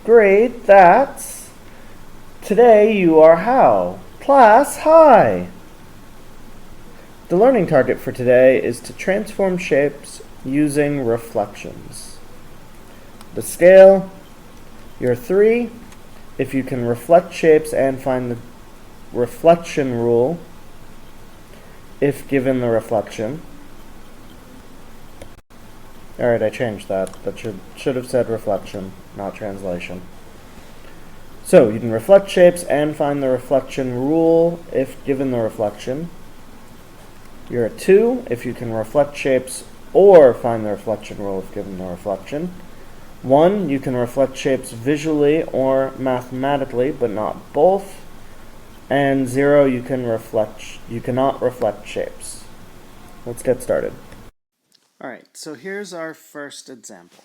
Great, that's... Today you are how? Class, hi! The learning target for today is to transform shapes using reflections. The scale, you're 3. If you can reflect shapes and find the reflection rule, if given the reflection. Alright, I changed that. That should have said reflection, not translation. So, you can reflect shapes and find the reflection rule if given the reflection. You're a 2 if you can reflect shapes or find the reflection rule if given the reflection. 1, you can reflect shapes visually or mathematically, but not both. And 0, you cannot reflect shapes. Let's get started. Alright, so here's our first example.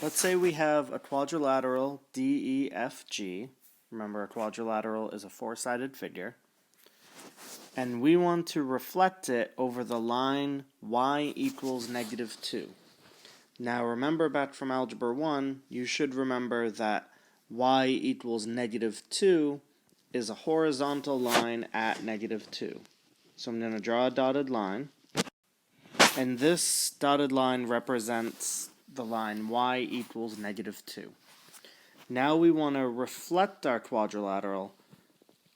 Let's say we have a quadrilateral DEFG. Remember, a quadrilateral is a four-sided figure. And we want to reflect it over the line y equals -2. Now remember back from Algebra 1, you should remember that y equals -2 is a horizontal line at -2. So I'm going to draw a dotted line. And this dotted line represents the line y equals -2. Now we want to reflect our quadrilateral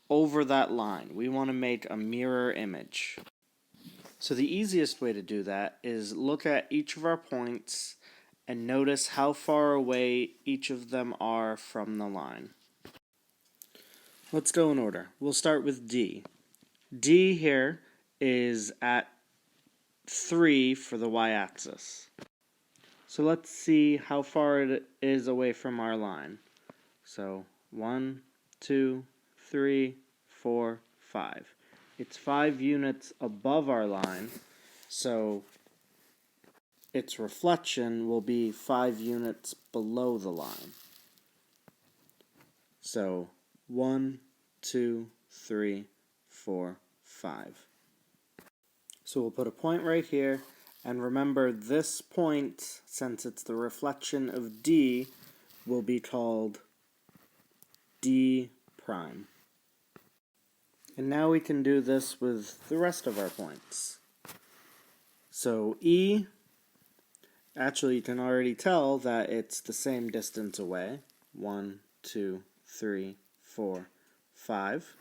over that line. We want to make a mirror image. So the easiest way to do that is look at each of our points and notice how far away each of them are from the line. Let's go in order. We'll start with D. D here is at 3 for the y-axis. So let's see how far it is away from our line. So 1, 2, 3, 4, 5. It's 5 units above our line, so its reflection will be 5 units below the line. So 1, 2, 3, 4, 5. So we'll put a point right here, and remember this point, since it's the reflection of D, will be called D prime. And now we can do this with the rest of our points. So E, actually you can already tell that it's the same distance away. 1, 2, 3, 4, 5.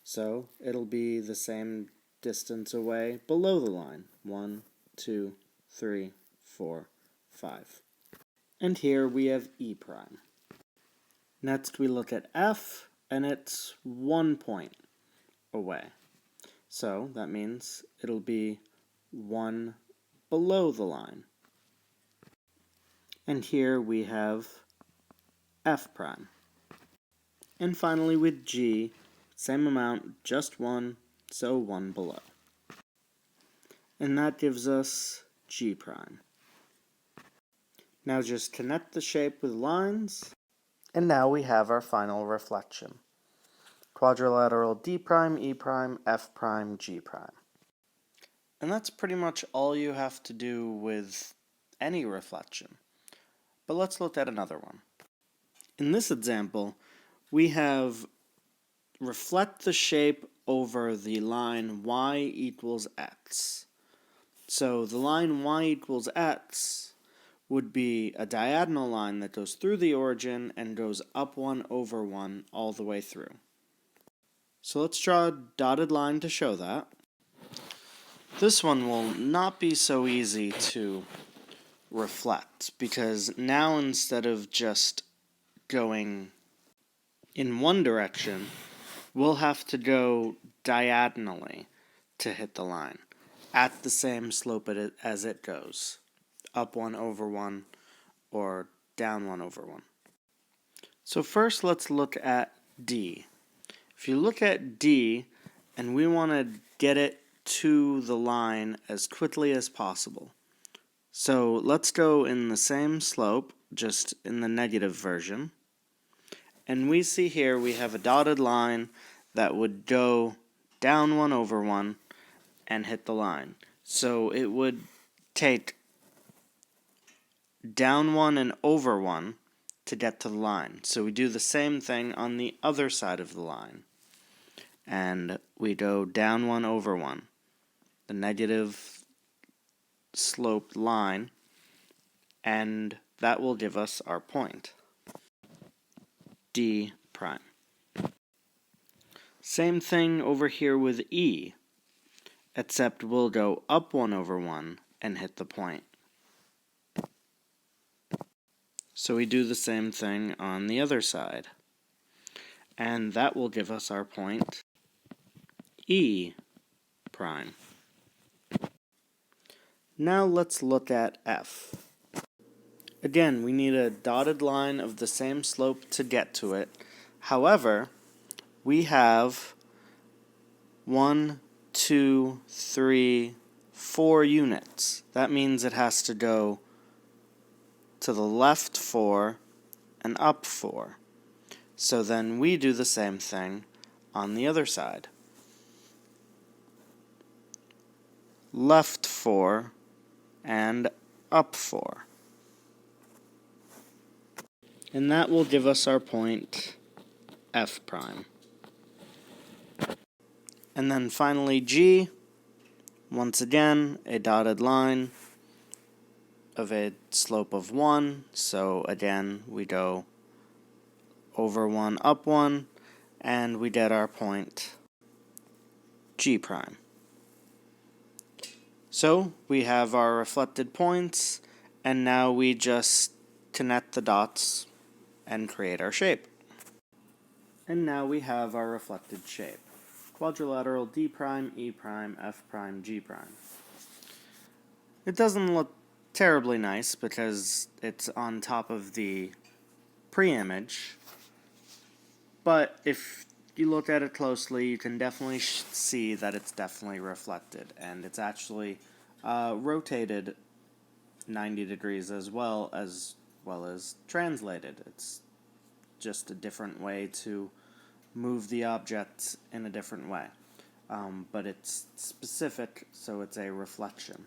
So it'll be the same distance away below the line. 1, 2, 3, 4, 5. And here we have E prime. Next we look at F, and it's 1 point away. So that means it'll be 1 below the line. And here we have F prime. And finally with G, same amount, just 1, so 1 below. And that gives us G prime. Now just connect the shape with lines, and now we have our final reflection. Quadrilateral D prime, E prime, F prime, G prime. And that's pretty much all you have to do with any reflection. But let's look at another one. In this example, we have reflect the shape over the line y equals x. So the line y equals x would be a diagonal line that goes through the origin and goes up 1 over 1 all the way through. So let's draw a dotted line to show that. This one will not be so easy to reflect, because now instead of just going in one direction, we'll have to go diagonally to hit the line at the same slope as it goes, up 1 over 1 or down 1 over 1. So first let's look at D. If you look at D and we want to get it to the line as quickly as possible. So let's go in the same slope, just in the negative version. And we see here we have a dotted line that would go down 1 over 1 and hit the line. So it would take down 1 and over 1 to get to the line. So we do the same thing on the other side of the line. And we go down 1 over 1, the negative sloped line, and that will give us our point, D prime. Same thing over here with E, except we'll go up 1 over 1 and hit the point. So we do the same thing on the other side, and that will give us our point, E prime. Now let's look at F. Again, we need a dotted line of the same slope to get to it. However, we have 1, 2, 3, 4 units. That means it has to go to the left 4 and up 4. So then we do the same thing on the other side. Left 4 and up 4. And that will give us our point, F prime. And then finally G, once again, a dotted line of a slope of 1. So again, we go over 1, up 1, and we get our point, G prime. So we have our reflected points, and now we just connect the dots and create our shape. And now we have our reflected shape. Quadrilateral D prime, E prime, F prime, G prime. It doesn't look terribly nice because it's on top of the pre-image, but if you look at it closely, you can definitely see that it's definitely reflected, and it's actually rotated 90 degrees as well as translated. It's just a different way to move the object in a different way. But it's specific, so it's a reflection.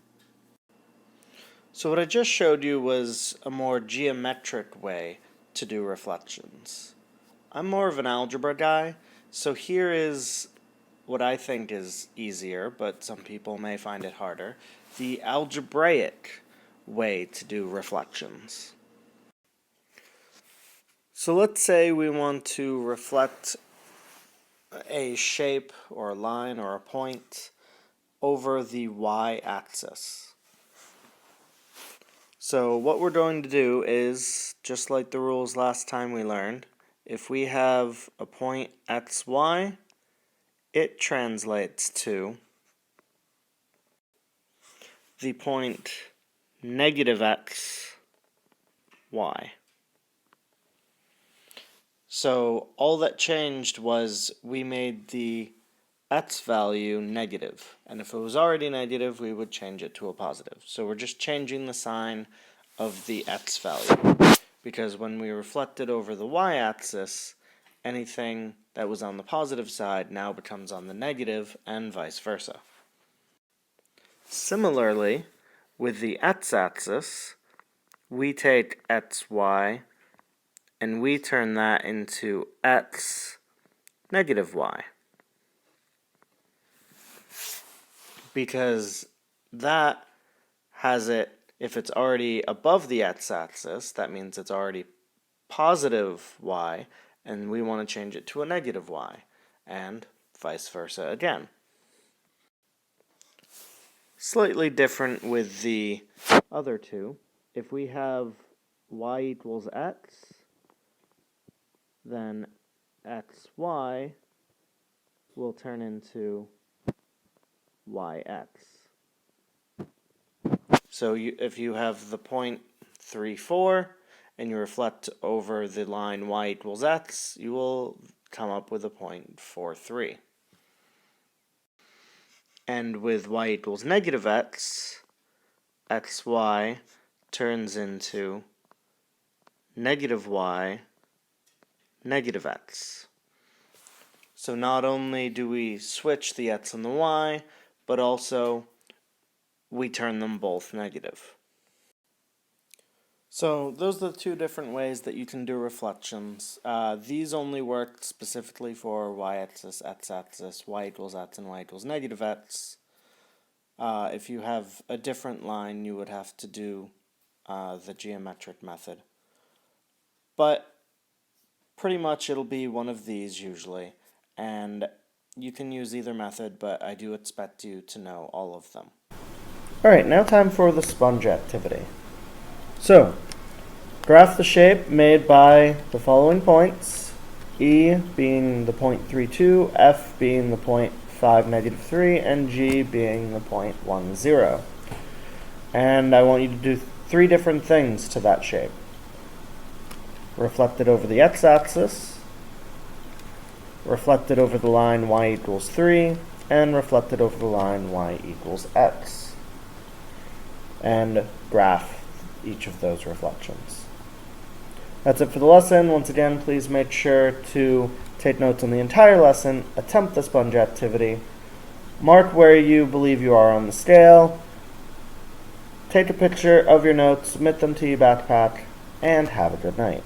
So what I just showed you was a more geometric way to do reflections. I'm more of an algebra guy, so here is what I think is easier, but some people may find it harder, the algebraic way to do reflections. So let's say we want to reflect a shape or a line or a point over the y-axis. So what we're going to do is, just like the rules last time we learned, if we have a point xy, it translates to the point negative x, y. So all that changed was we made the x value negative, and if it was already negative, we would change it to a positive. So we're just changing the sign of the x value, because when we reflect it over the y-axis, anything that was on the positive side now becomes on the negative, and vice versa. Similarly, with the x-axis, we take xy and we turn that into x negative y. Because that has it, if it's already above the x-axis, that means it's already positive y, and we want to change it to a negative y, and vice versa again. Slightly different with the other two. If we have y equals x, then xy will turn into yx. So if you have the point 3, 4, and you reflect over the line y equals x, you will come up with a point 4, 3. And with y equals negative x, xy turns into negative y, negative x. So not only do we switch the x and the y, but also we turn them both negative. So those are the two different ways that you can do reflections. These only work specifically for y-axis, x-axis, y equals x, and y equals negative x. If you have a different line, you would have to do the geometric method. But pretty much it'll be one of these usually, and you can use either method, but I do expect you to know all of them. Alright, now time for the sponge activity. So, graph the shape made by the following points, E being the point 32, F being the point 5, negative 3, and G being the point 1, 0. And I want you to do 3 different things to that shape. Reflect it over the x-axis, reflect it over the line y equals 3, and reflect it over the line y equals x. And graph each of those reflections. That's it for the lesson. Once again, please make sure to take notes on the entire lesson, attempt the sponge activity, mark where you believe you are on the scale, take a picture of your notes, submit them to your backpack, and have a good night.